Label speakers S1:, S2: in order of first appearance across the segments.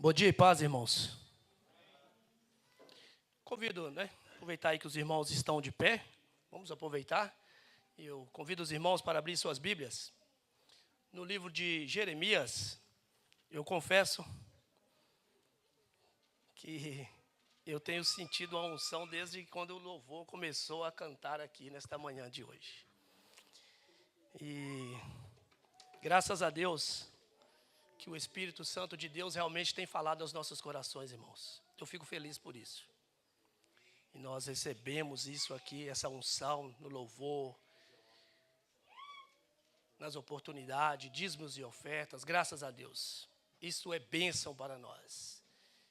S1: Bom dia e paz, irmãos. Convido, aproveitar aí que os irmãos estão de pé. Vamos aproveitar. Eu convido os irmãos para abrir suas Bíblias. No livro de Jeremias, eu confesso que eu tenho sentido a unção desde quando o louvor começou a cantar aqui nesta manhã de hoje. E graças a Deus que o Espírito Santo de Deus realmente tem falado aos nossos corações, irmãos. Eu fico feliz por isso. E nós recebemos isso aqui, essa unção no louvor, nas oportunidades, dízimos e ofertas, graças a Deus. Isso é bênção para nós.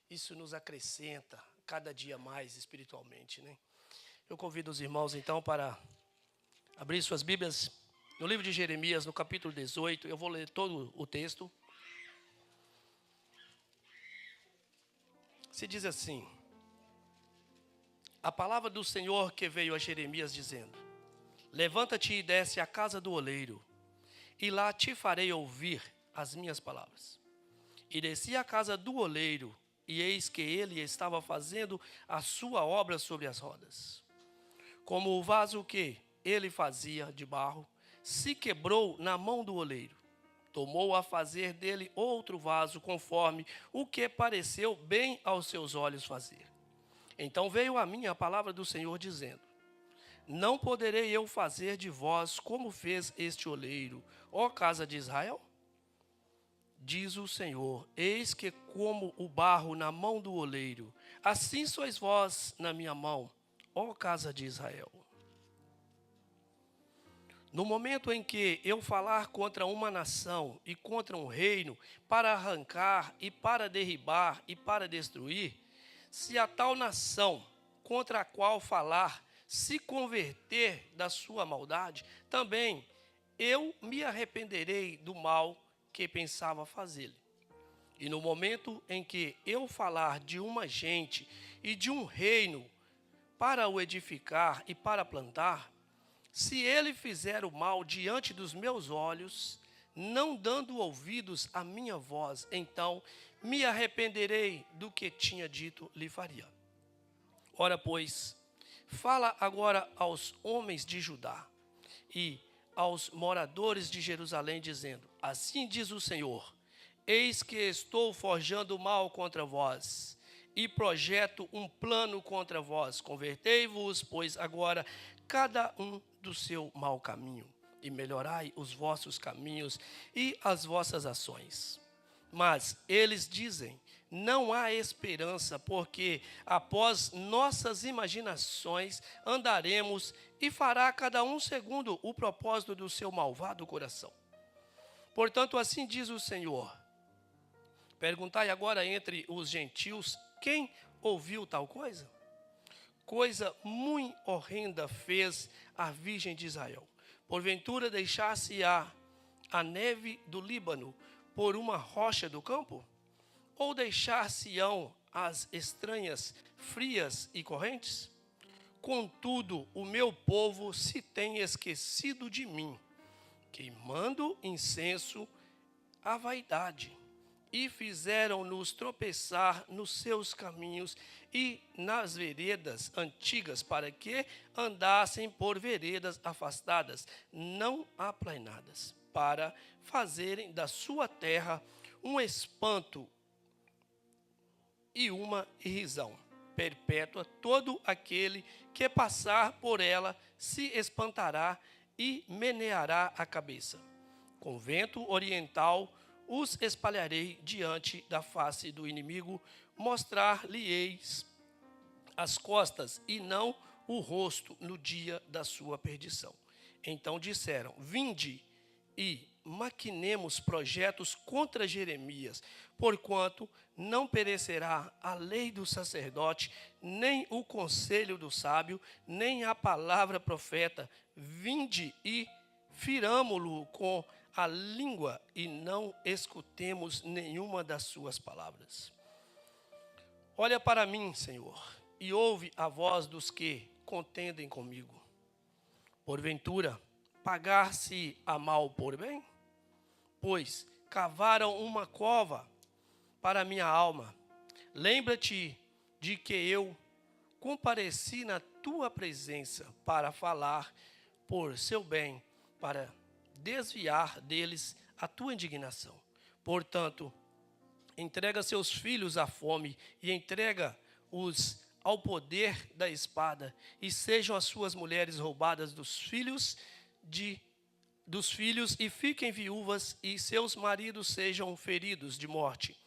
S1: Isso nos acrescenta cada dia mais espiritualmente, né? Eu convido os irmãos então para abrir suas Bíblias no livro de Jeremias, no capítulo 18. Eu vou ler todo o texto. Se diz assim: a palavra do Senhor que veio a Jeremias dizendo: levanta-te e desce à casa do oleiro, e lá te farei ouvir as minhas palavras. E desci à casa do oleiro, e eis que ele estava fazendo a sua obra sobre as rodas. Como o vaso que ele fazia de barro se quebrou na mão do oleiro, tomou a fazer dele outro vaso conforme o que pareceu bem aos seus olhos fazer. Então veio a mim a palavra do Senhor dizendo: não poderei eu fazer de vós como fez este oleiro, ó casa de Israel? Diz o Senhor: eis que como o barro na mão do oleiro, assim sois vós na minha mão, ó casa de Israel. No momento em que eu falar contra uma nação e contra um reino, para arrancar e para derribar e para destruir, se a tal nação contra a qual falar se converter da sua maldade, também eu me arrependerei do mal que pensava fazer-lhe. E no momento em que eu falar de uma gente e de um reino para o edificar e para plantar, se ele fizer o mal diante dos meus olhos, não dando ouvidos à minha voz, então me arrependerei do que tinha dito lhe faria. Ora, pois, fala agora aos homens de Judá e aos moradores de Jerusalém, dizendo: assim diz o Senhor: eis que estou forjando mal contra vós e projeto um plano contra vós. Convertei-vos, pois, agora cada um do seu mau caminho, e melhorai os vossos caminhos e as vossas ações. Mas eles dizem: não há esperança, porque após nossas imaginações andaremos, e fará cada um segundo o propósito do seu malvado coração. Portanto, assim diz o Senhor: perguntai agora entre os gentios, quem ouviu tal coisa? Coisa muito horrenda fez a Virgem de Israel. Porventura deixar-se-á a neve do Líbano por uma rocha do campo? Ou deixar-se-ão as estranhas frias e correntes? Contudo, o meu povo se tem esquecido de mim, queimando incenso à vaidade, e fizeram-nos tropeçar nos seus caminhos e nas veredas antigas, para que andassem por veredas afastadas, não aplainadas, para fazerem da sua terra um espanto e uma irrisão perpétua. Todo aquele que passar por ela se espantará e meneará a cabeça. Com vento oriental os espalharei diante da face do inimigo, mostrar-lhe-eis as costas e não o rosto no dia da sua perdição. Então disseram: vinde e maquinemos projetos contra Jeremias, porquanto não perecerá a lei do sacerdote, nem o conselho do sábio, nem a palavra profeta. Vinde e firamo-lo com a língua e não escutemos nenhuma das suas palavras. Olha para mim, Senhor, e ouve a voz dos que contendem comigo. Porventura, pagar-se a mal por bem? Pois cavaram uma cova para a minha alma. Lembra-te de que eu compareci na tua presença para falar por seu bem, para desviar deles a tua indignação. Portanto, entrega seus filhos à fome e entrega-os ao poder da espada, e sejam as suas mulheres roubadas dos filhos e fiquem viúvas, e seus maridos sejam feridos de morte,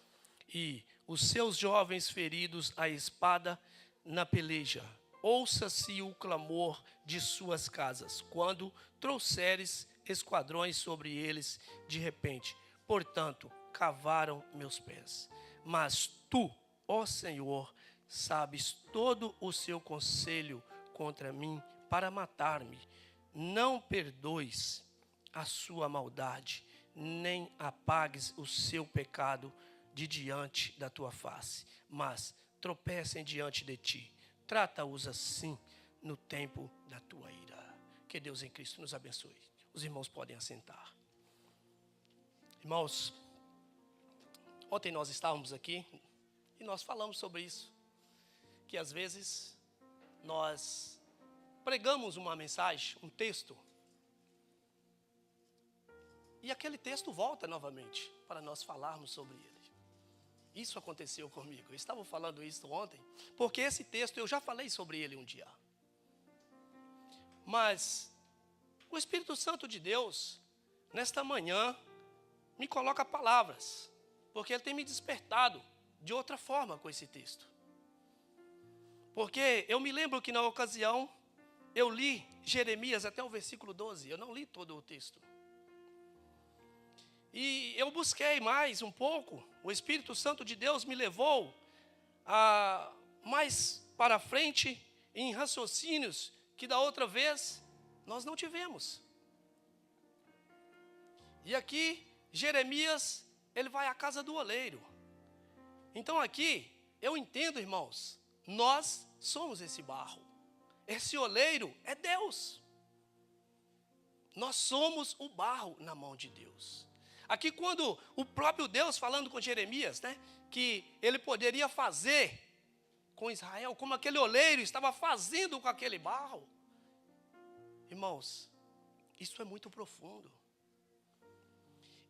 S1: e os seus jovens feridos à espada na peleja. Ouça-se o clamor de suas casas, quando trouxeres esquadrões sobre eles de repente. Portanto, cavaram meus pés. Mas tu, ó Senhor, sabes todo o seu conselho contra mim para matar-me. Não perdoes a sua maldade, nem apagues o seu pecado de diante da tua face, mas tropecem diante de ti. Trata-os assim no tempo da tua ira. Que Deus em Cristo nos abençoe. Os irmãos podem assentar. Irmãos, ontem nós estávamos aqui e nós falamos sobre isso, que às vezes nós pregamos uma mensagem, um texto, e aquele texto volta novamente para nós falarmos sobre ele. Isso aconteceu comigo. Eu estava falando isso ontem, porque esse texto eu já falei sobre ele um dia. Mas o Espírito Santo de Deus, nesta manhã, me coloca palavras, porque Ele tem me despertado de outra forma com esse texto. Porque eu me lembro que na ocasião, eu li Jeremias até o versículo 12, eu não li todo o texto. E eu busquei mais um pouco, o Espírito Santo de Deus me levou a mais para frente em raciocínios que da outra vez nós não tivemos. E aqui, Jeremias, ele vai à casa do oleiro. Então aqui, eu entendo, irmãos, nós somos esse barro. Esse oleiro é Deus. Nós somos o barro na mão de Deus. Aqui quando o próprio Deus falando com Jeremias, né, que ele poderia fazer com Israel, como aquele oleiro estava fazendo com aquele barro. Irmãos, isso é muito profundo.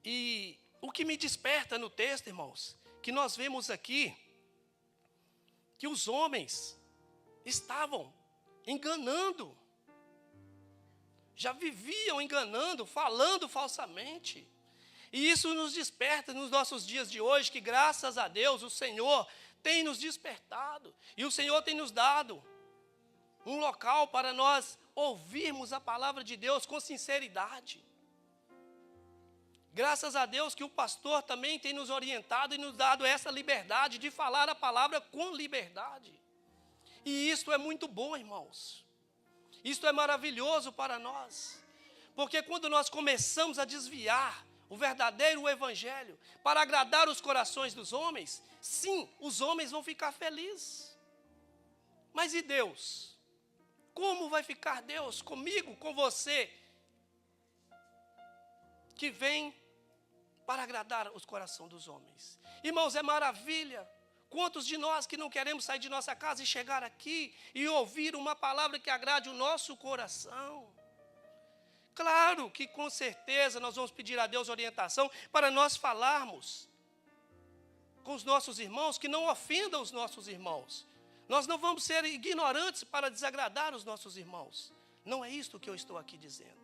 S1: E o que me desperta no texto, irmãos, que nós vemos aqui, que os homens estavam enganando, já viviam enganando, falando falsamente. E isso nos desperta nos nossos dias de hoje, que graças a Deus o Senhor tem nos despertado. E o Senhor tem nos dado um local para nós ouvirmos a palavra de Deus com sinceridade. Graças a Deus que o pastor também tem nos orientado e nos dado essa liberdade de falar a palavra com liberdade. E isso é muito bom, irmãos. Isso é maravilhoso para nós. Porque quando nós começamos a desviar o verdadeiro evangelho para agradar os corações dos homens, sim, os homens vão ficar felizes. Mas e Deus? Como vai ficar Deus comigo, com você, que vem para agradar os corações dos homens? Irmãos, é maravilha. Quantos de nós que não queremos sair de nossa casa e chegar aqui e ouvir uma palavra que agrade o nosso coração? Claro que com certeza nós vamos pedir a Deus orientação para nós falarmos com os nossos irmãos, que não ofendam os nossos irmãos. Nós não vamos ser ignorantes para desagradar os nossos irmãos. Não é isto que eu estou aqui dizendo.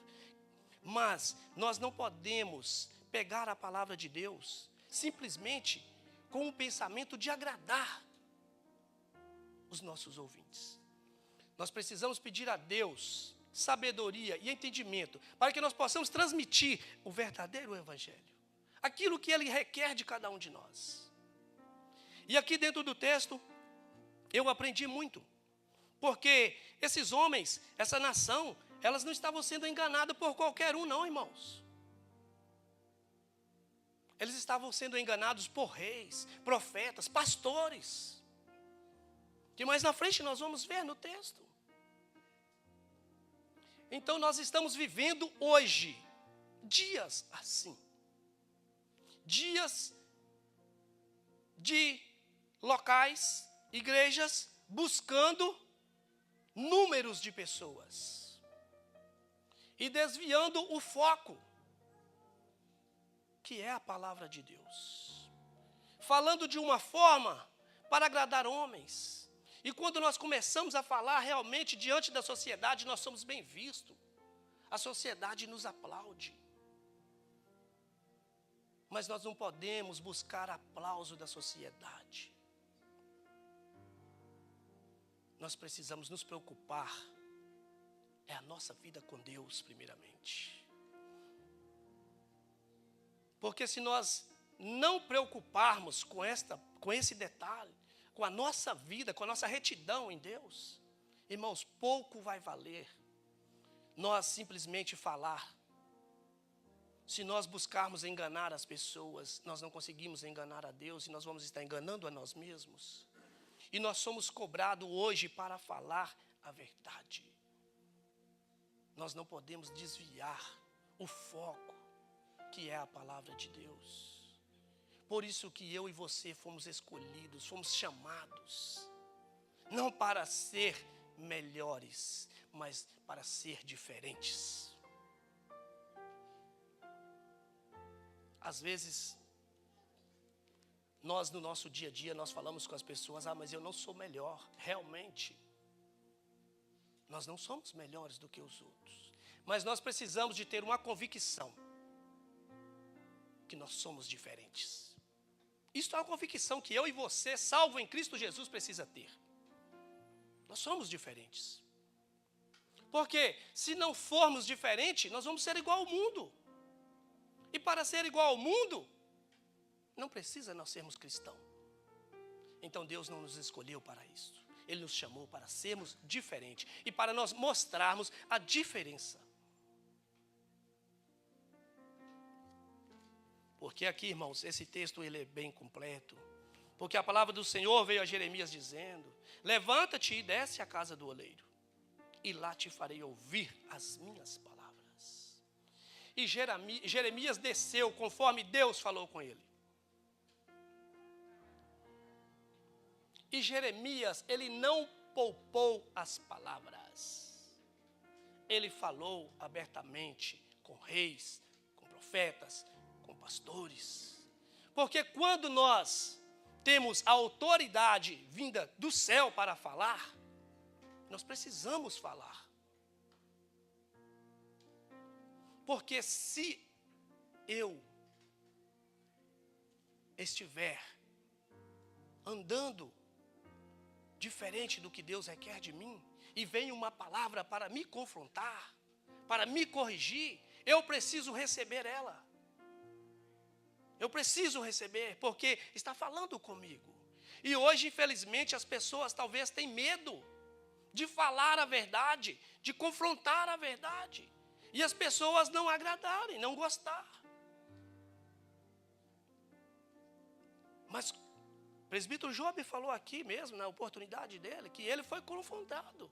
S1: Mas nós não podemos pegar a palavra de Deus simplesmente com o pensamento de agradar os nossos ouvintes. Nós precisamos pedir a Deus sabedoria e entendimento para que nós possamos transmitir o verdadeiro evangelho, aquilo que ele requer de cada um de nós. E aqui dentro do texto eu aprendi muito, porque esses homens, essa nação, elas não estavam sendo enganadas por qualquer um, não, irmãos. Eles estavam sendo enganados por reis, profetas, pastores, que mais na frente nós vamos ver no texto. Então nós estamos vivendo hoje dias assim, dias de locais, igrejas, buscando números de pessoas e desviando o foco, que é a palavra de Deus. Falando de uma forma para agradar homens. E quando nós começamos a falar realmente diante da sociedade, nós somos bem vistos. A sociedade nos aplaude. Mas nós não podemos buscar aplauso da sociedade. Nós precisamos nos preocupar. É a nossa vida com Deus, primeiramente. Porque se nós não preocuparmos com esse detalhe, com a nossa vida, com a nossa retidão em Deus, irmãos, pouco vai valer nós simplesmente falar. Se nós buscarmos enganar as pessoas, nós não conseguimos enganar a Deus e nós vamos estar enganando a nós mesmos. E nós somos cobrados hoje para falar a verdade. Nós não podemos desviar o foco, que é a palavra de Deus. Por isso que eu e você fomos escolhidos, fomos chamados, não para ser melhores, mas para ser diferentes. Às vezes, nós no nosso dia a dia, nós falamos com as pessoas, mas eu não sou melhor. Realmente, nós não somos melhores do que os outros. Mas nós precisamos de ter uma convicção que nós somos diferentes. Isso é uma convicção que eu e você, salvo em Cristo Jesus, precisa ter. Nós somos diferentes. Porque se não formos diferentes, nós vamos ser igual ao mundo. E para ser igual ao mundo, não precisa nós sermos cristãos. Então Deus não nos escolheu para isso. Ele nos chamou para sermos diferentes. E para nós mostrarmos a diferença. Porque aqui, irmãos, esse texto ele é bem completo. Porque a palavra do Senhor veio a Jeremias dizendo: levanta-te e desce à casa do oleiro, e lá te farei ouvir as minhas palavras. E Jeremias desceu conforme Deus falou com ele. E Jeremias, ele não poupou as palavras. Ele falou abertamente com reis, com profetas, com pastores. Porque quando nós temos a autoridade vinda do céu para falar, nós precisamos falar. Porque se eu estiver andando diferente do que Deus requer de mim, e vem uma palavra para me confrontar, para me corrigir, eu preciso receber ela. Eu preciso receber, porque está falando comigo. E hoje, infelizmente, as pessoas talvez têm medo de falar a verdade, de confrontar a verdade. E as pessoas não agradarem, não gostar. Mas o presbítero Job falou aqui mesmo, na oportunidade dele, que ele foi confrontado.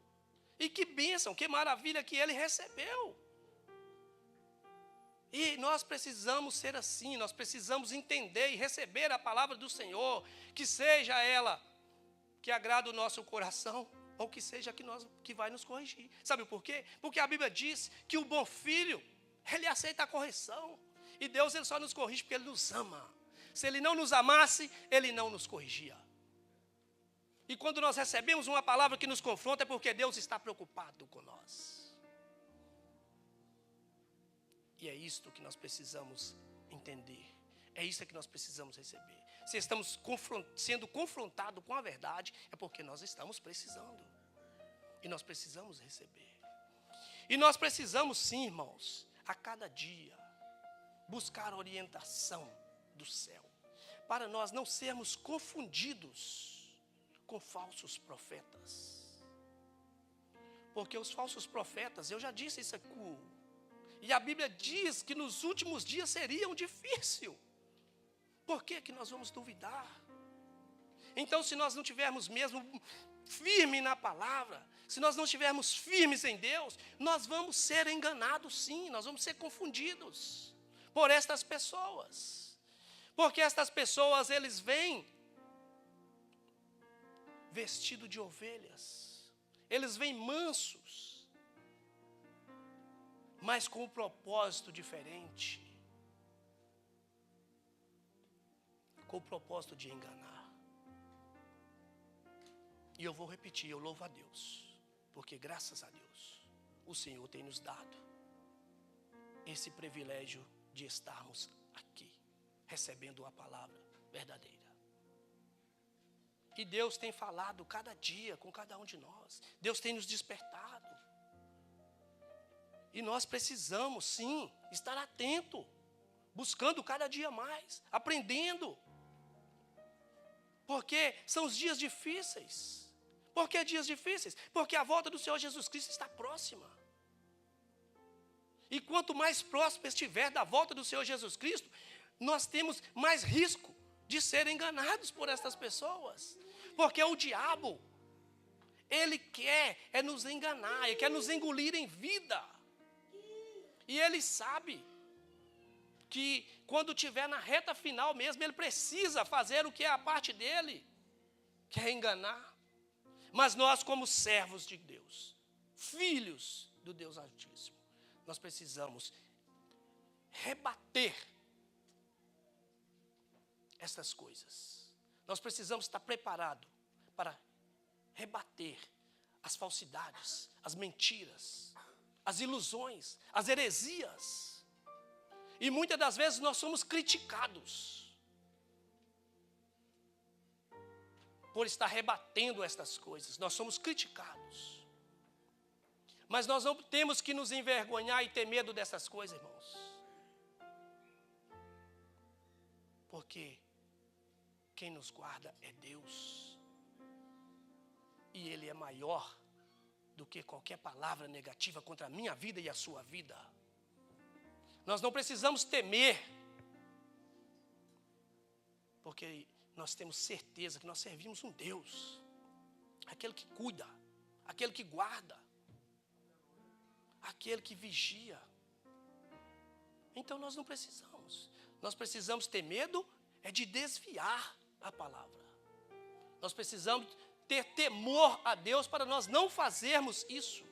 S1: E que bênção, que maravilha que ele recebeu. E nós precisamos ser assim, nós precisamos entender e receber a palavra do Senhor, que seja ela que agrada o nosso coração, ou que seja que vai nos corrigir. Sabe por quê? Porque a Bíblia diz que o bom filho, ele aceita a correção. E Deus ele só nos corrige porque Ele nos ama. Se Ele não nos amasse, Ele não nos corrigia. E quando nós recebemos uma palavra que nos confronta, é porque Deus está preocupado com nós. E é isto que nós precisamos entender. É isso que nós precisamos receber. Se estamos sendo confrontados com a verdade, é porque nós estamos precisando. E nós precisamos receber. E nós precisamos sim, irmãos, a cada dia, buscar orientação do céu. Para nós não sermos confundidos com falsos profetas. Porque os falsos profetas, eu já disse isso aqui, e a Bíblia diz que nos últimos dias seriam difíceis. Por que que nós vamos duvidar? Então, se nós não tivermos mesmo firme na palavra, se nós não estivermos firmes em Deus, nós vamos ser enganados sim, nós vamos ser confundidos por estas pessoas. Porque estas pessoas, eles vêm vestido de ovelhas. Eles vêm mansos, mas com um propósito diferente. Com o propósito de enganar. E eu vou repetir, eu louvo a Deus, porque graças a Deus, o Senhor tem nos dado esse privilégio de estarmos aqui, recebendo a palavra verdadeira. E Deus tem falado cada dia com cada um de nós. Deus tem nos despertado. E nós precisamos, sim, estar atento, buscando cada dia mais, aprendendo. Porque são os dias difíceis. Por que dias difíceis? Porque a volta do Senhor Jesus Cristo está próxima. E quanto mais próximo estiver da volta do Senhor Jesus Cristo, nós temos mais risco de ser enganados por estas pessoas. Porque o diabo, ele quer nos enganar, ele quer nos engolir em vida. E ele sabe que quando estiver na reta final mesmo, ele precisa fazer o que é a parte dele, que é enganar. Mas nós, como servos de Deus, filhos do Deus Altíssimo, nós precisamos rebater essas coisas. Nós precisamos estar preparados para rebater as falsidades, as mentiras, as ilusões, as heresias. E muitas das vezes nós somos criticados por estar rebatendo estas coisas. Nós somos criticados. Mas nós não temos que nos envergonhar e ter medo dessas coisas, irmãos. Porque quem nos guarda é Deus. E Ele é maior do que qualquer palavra negativa contra a minha vida e a sua vida. Nós não precisamos temer, porque nós temos certeza que nós servimos um Deus, aquele que cuida, aquele que guarda, aquele que vigia. Então nós não precisamos. Nós precisamos ter medo de desviar a palavra. Nós precisamos ter temor a Deus para nós não fazermos isso.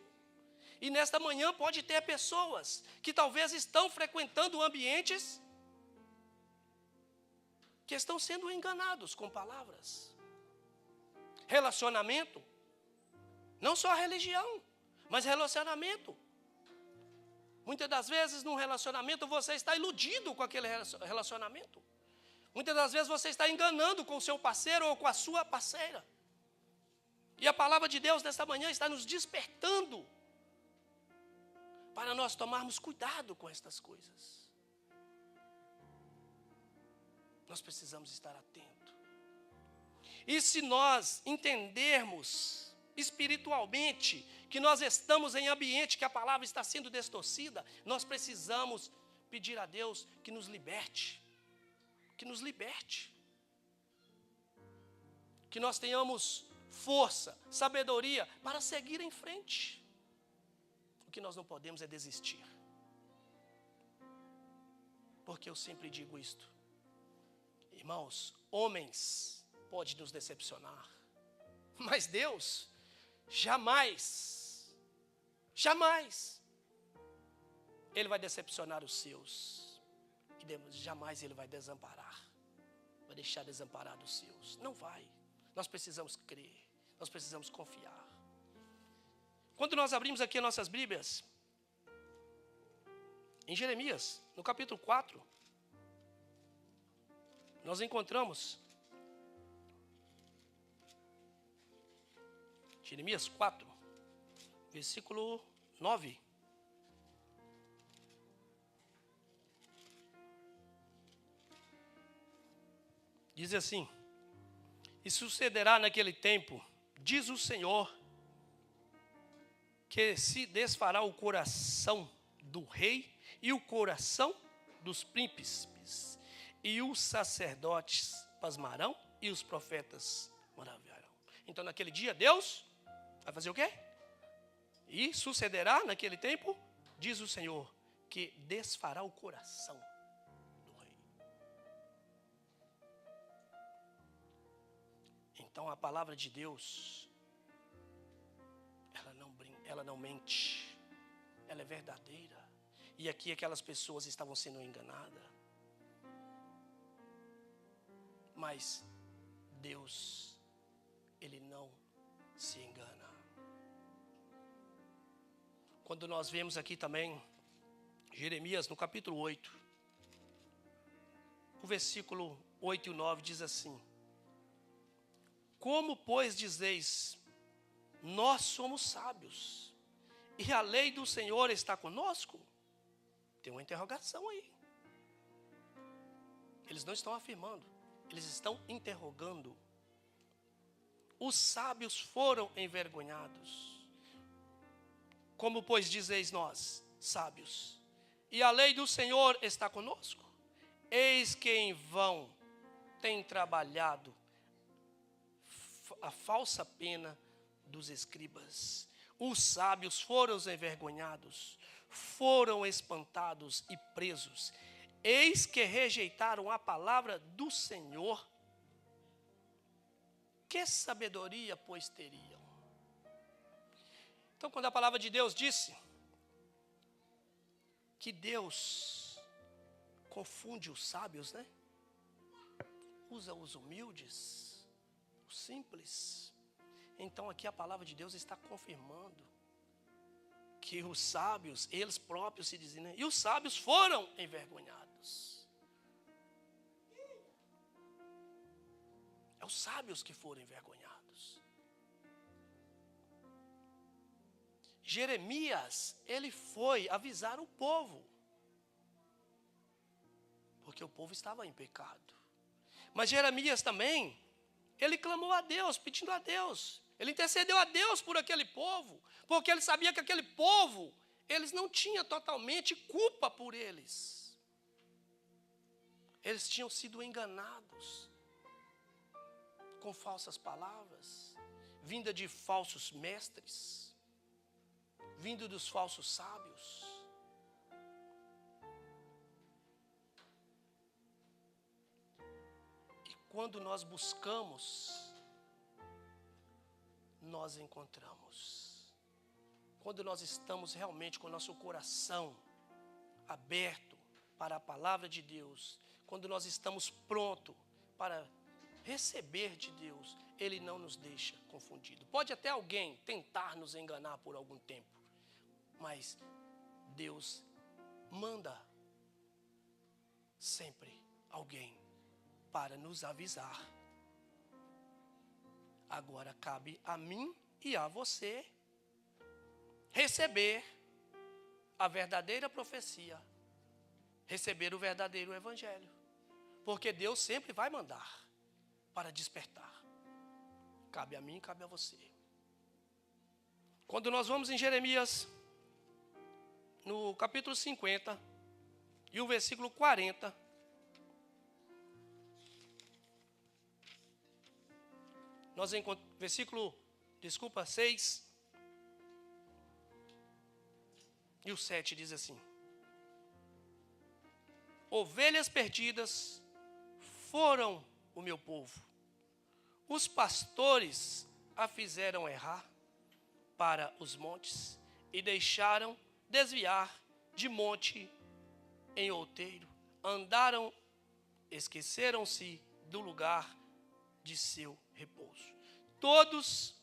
S1: E nesta manhã pode ter pessoas que talvez estão frequentando ambientes que estão sendo enganados com palavras. Relacionamento. Não só a religião, mas relacionamento. Muitas das vezes num relacionamento você está iludido com aquele relacionamento. Muitas das vezes você está enganando com o seu parceiro ou com a sua parceira. E a palavra de Deus nesta manhã está nos despertando para nós tomarmos cuidado com estas coisas. Nós precisamos estar atentos. E se nós entendermos espiritualmente que nós estamos em ambiente que a palavra está sendo distorcida, nós precisamos pedir a Deus que nos liberte. Que nos liberte. Que nós tenhamos força, sabedoria para seguir em frente. O que nós não podemos é desistir. Porque eu sempre digo isto. Irmãos, homens podem nos decepcionar, mas Deus jamais, Ele vai decepcionar os seus. E jamais Ele vai desamparar, vai deixar desamparados os seus. Não vai. Nós precisamos crer, nós precisamos confiar. Quando nós abrimos aqui as nossas Bíblias, em Jeremias, no capítulo 4, nós encontramos Jeremias 4, versículo 9. Diz assim: e sucederá naquele tempo, diz o Senhor, que se desfará o coração do rei e o coração dos príncipes, e os sacerdotes pasmarão e os profetas maravilharão. Então naquele dia Deus vai fazer o quê? E sucederá naquele tempo, diz o Senhor, que desfará o coração do rei. Então a palavra de Deus, ela não mente, ela é verdadeira. E aqui aquelas pessoas estavam sendo enganadas. Mas Deus, Ele não se engana. Quando nós vemos aqui também, Jeremias no capítulo 8, o versículo 8 e 9 diz assim: como, pois, dizeis, nós somos sábios, e a lei do Senhor está conosco? Tem uma interrogação aí. Eles não estão afirmando, eles estão interrogando. Os sábios foram envergonhados. Como, pois, dizeis nós, sábios, e a lei do Senhor está conosco? Eis que em vão tem trabalhado a falsa pena dos escribas. Os sábios foram envergonhados, foram espantados e presos. Eis que rejeitaram a palavra do Senhor. Que sabedoria, pois, teriam? Então, quando a palavra de Deus disse que Deus confunde os sábios, né? Usa os humildes, os simples. Então aqui a palavra de Deus está confirmando que os sábios, eles próprios se dizem, né? E os sábios foram envergonhados. É os sábios que foram envergonhados. Jeremias, ele foi avisar o povo, porque o povo estava em pecado. Mas Jeremias também, ele clamou a Deus, pedindo a Deus. Ele intercedeu a Deus por aquele povo, porque ele sabia que aquele povo, eles não tinham totalmente culpa por eles. Eles tinham sido enganados com falsas palavras, vinda de falsos mestres, vindo dos falsos sábios. Quando nós buscamos, nós encontramos. Quando nós estamos realmente com o nosso coração aberto para a palavra de Deus, quando nós estamos prontos para receber de Deus, Ele não nos deixa confundido. Pode até alguém tentar nos enganar por algum tempo, mas Deus manda sempre alguém para nos avisar. Agora cabe a mim e a você receber a verdadeira profecia, receber o verdadeiro evangelho, porque Deus sempre vai mandar para despertar. Cabe a mim, cabe a você. Quando nós vamos em Jeremias, no capítulo 50 e o versículo 40, nós encontramos, versículo 6 e o 7 diz assim: ovelhas perdidas foram o meu povo, os pastores a fizeram errar para os montes e deixaram desviar de monte em outeiro, andaram, esqueceram-se do lugar de seu repouso. Todos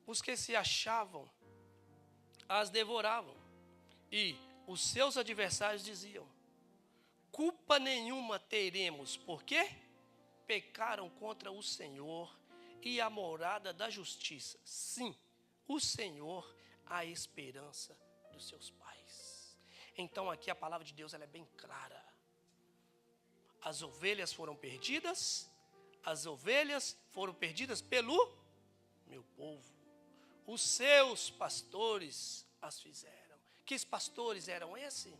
S1: os que se achavam as devoravam, e os seus adversários diziam: culpa nenhuma teremos, porque pecaram contra o Senhor e a morada da justiça. Sim, o Senhor, a esperança dos seus pais. Então aqui a palavra de Deus ela é bem clara. As ovelhas foram perdidas, pelo meu povo. Os seus pastores as fizeram. Que pastores eram esses?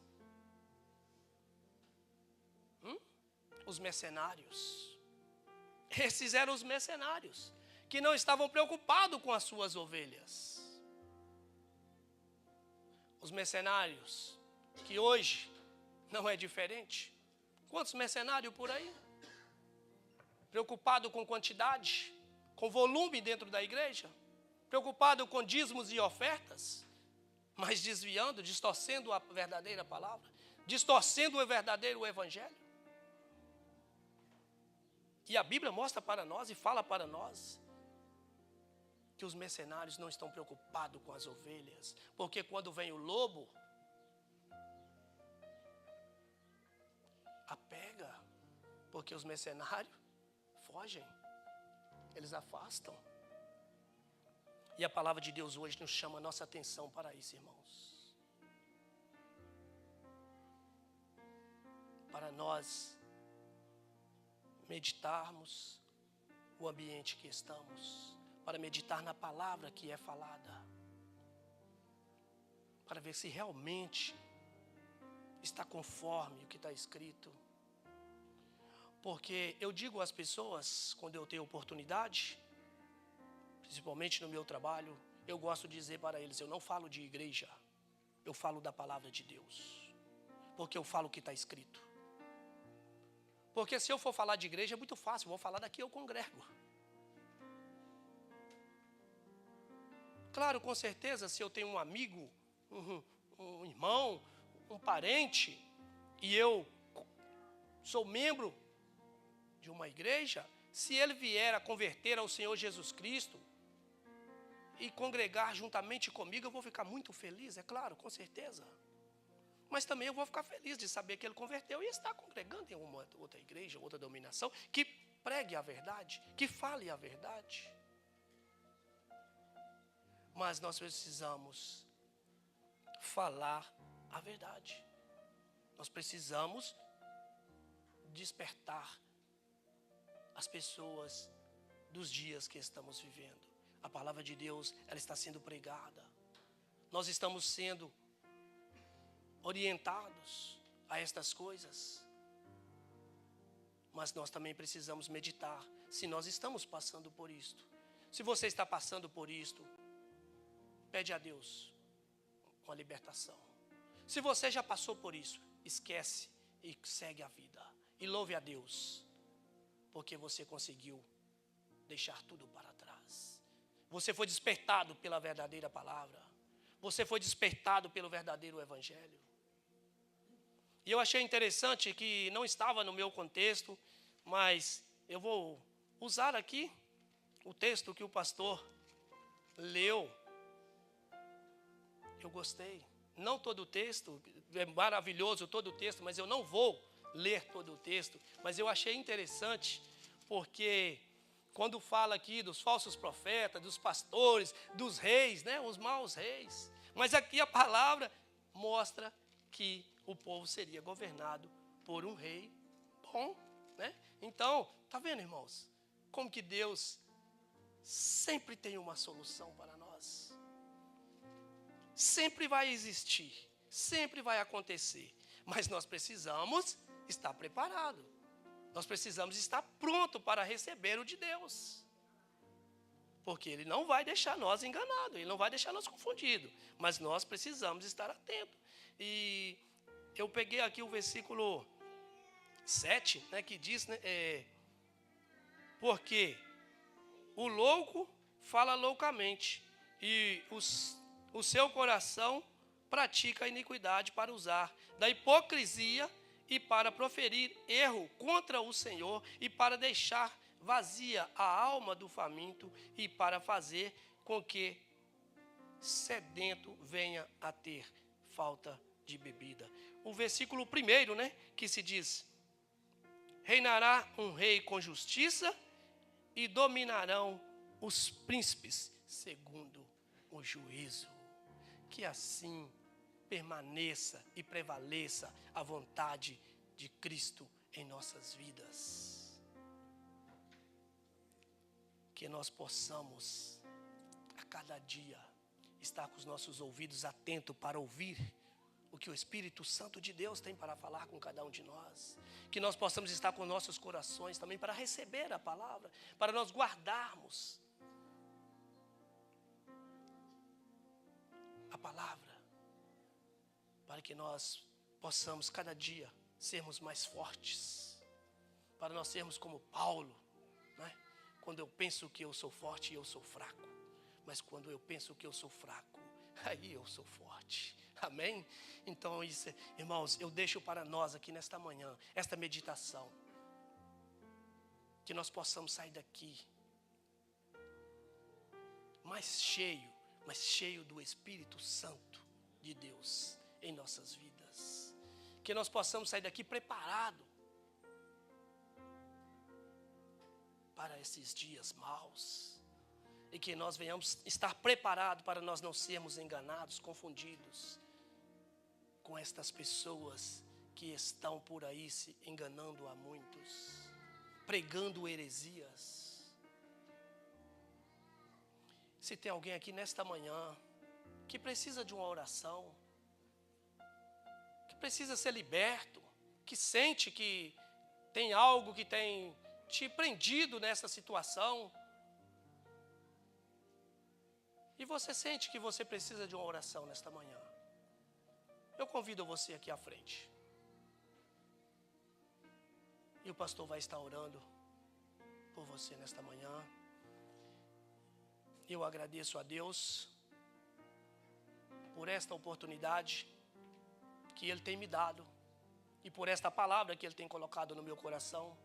S1: Os mercenários. Esses eram os mercenários, que não estavam preocupados com as suas ovelhas. Os mercenários, que hoje não é diferente. Quantos mercenários por aí? Preocupado com quantidade, com volume dentro da igreja, preocupado com dízimos e ofertas, mas desviando, distorcendo a verdadeira palavra, distorcendo o verdadeiro evangelho. E a Bíblia mostra para nós e fala para nós que os mercenários não estão preocupados com as ovelhas, porque quando vem o lobo, apega, porque os mercenários fogem, eles afastam. E a palavra de Deus hoje nos chama a nossa atenção para isso, irmãos. Para nós meditarmos o ambiente que estamos, para meditar na palavra que é falada, para ver se realmente está conforme o que está escrito. Porque eu digo às pessoas, quando eu tenho oportunidade, principalmente no meu trabalho, eu gosto de dizer para eles, eu não falo de igreja, eu falo da palavra de Deus, porque eu falo o que está escrito. Porque se eu for falar de igreja é muito fácil, eu vou falar daqui, eu congrego. Claro, com certeza, se eu tenho um amigo, um irmão, um parente, e eu sou membro de uma igreja, se ele vier a converter ao Senhor Jesus Cristo e congregar juntamente comigo, eu vou ficar muito feliz, é claro, com certeza. Mas também eu vou ficar feliz de saber que ele converteu e está congregando em uma outra igreja, outra denominação, que pregue a verdade, que fale a verdade. Mas nós precisamos falar a verdade. Nós precisamos despertar as pessoas dos dias que estamos vivendo. A palavra de Deus, ela está sendo pregada. Nós estamos sendo orientados a estas coisas. Mas nós também precisamos meditar se nós estamos passando por isto. Se você está passando por isto, pede a Deus uma libertação. Se você já passou por isso, esquece e segue a vida. E louve a Deus, porque você conseguiu deixar tudo para trás. Você foi despertado pela verdadeira palavra. Você foi despertado pelo verdadeiro evangelho. E eu achei interessante que não estava no meu contexto, mas eu vou usar aqui o texto que o pastor leu. Eu gostei. Não todo o texto, é maravilhoso todo o texto, mas eu não vou ler todo o texto. Mas eu achei interessante, porque quando fala aqui dos falsos profetas, dos pastores, dos reis, né, os maus reis. Mas aqui a palavra mostra que o povo seria governado por um rei bom, né? Então, tá vendo, irmãos? Como que Deus sempre tem uma solução para nós. Sempre vai existir, sempre vai acontecer, mas nós precisamos estar preparados. Nós precisamos estar pronto para receber o de Deus. Porque Ele não vai deixar nós enganados, Ele não vai deixar nós confundidos, mas nós precisamos estar atentos. E eu peguei aqui o versículo 7, né, que diz, né, porque o louco fala loucamente e o seu coração pratica a iniquidade para usar da hipocrisia e para proferir erro contra o Senhor e para deixar vazia a alma do faminto e para fazer com que sedento venha a ter falta de bebida. O versículo 1, né, que se diz: reinará um rei com justiça e dominarão os príncipes segundo o juízo. Que assim permaneça e prevaleça a vontade de Cristo em nossas vidas. Que nós possamos a cada dia estar com os nossos ouvidos atentos para ouvir o que o Espírito Santo de Deus tem para falar com cada um de nós. Que nós possamos estar com nossos corações também para receber a palavra, para nós guardarmos a palavra, para que nós possamos cada dia sermos mais fortes, para nós sermos como Paulo, quando eu penso que eu sou forte, eu sou fraco. Mas quando eu penso que eu sou fraco, aí eu sou forte. Amém? Então, isso, irmãos, eu deixo para nós aqui nesta manhã, esta meditação. Que nós possamos sair daqui mais cheio do Espírito Santo de Deus em nossas vidas. Que nós possamos sair daqui preparado para esses dias maus. E que nós venhamos estar preparados para nós não sermos enganados, confundidos com estas pessoas que estão por aí se enganando a muitos, pregando heresias. Se tem alguém aqui nesta manhã que precisa de uma oração, que precisa ser liberto, que sente que tem algo que tem te prendido nessa situação, e você sente que você precisa de uma oração nesta manhã, eu convido você aqui à frente. E o pastor vai estar orando por você nesta manhã. Eu agradeço a Deus por esta oportunidade que Ele tem me dado e por esta palavra que Ele tem colocado no meu coração.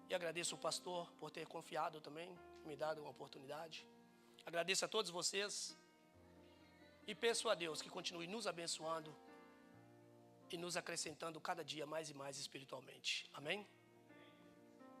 S1: E agradeço o pastor por ter confiado também, me dado uma oportunidade. Agradeço a todos vocês e peço a Deus que continue nos abençoando e nos acrescentando cada dia mais e mais espiritualmente. Amém?